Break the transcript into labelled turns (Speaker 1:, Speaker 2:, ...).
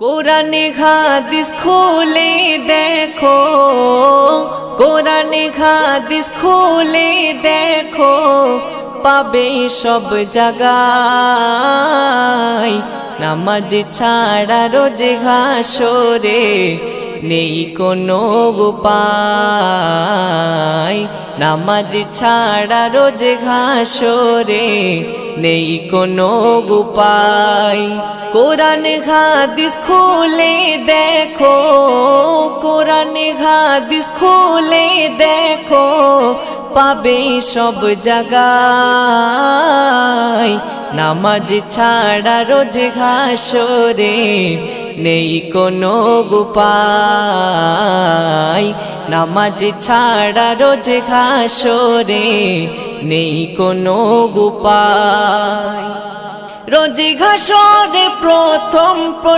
Speaker 1: কোরআনে হাদিস খুলে দেখো, কোরআনে হাদিস খুলে দেখো, পাবে সব জায়গায়। নামাজ ছাড়া রোজে হাসরে নেই কোনো উপায়। নামাজ ছাড়া রোজে হাসরে নেই কোনো উপায়। কোরআন হাদিস খুলে দেখো, কোরআন হাদিস খুলে দেখো, পাবে সব জায়গায়। নামাজ ছাড়া রোজ হাসরে নেই কোনো উপায়। নামাজ ছাড়া রোজ হাসরে নেই কোনো উপায়। রোজ হাসরে প্রথম প্রশ্ন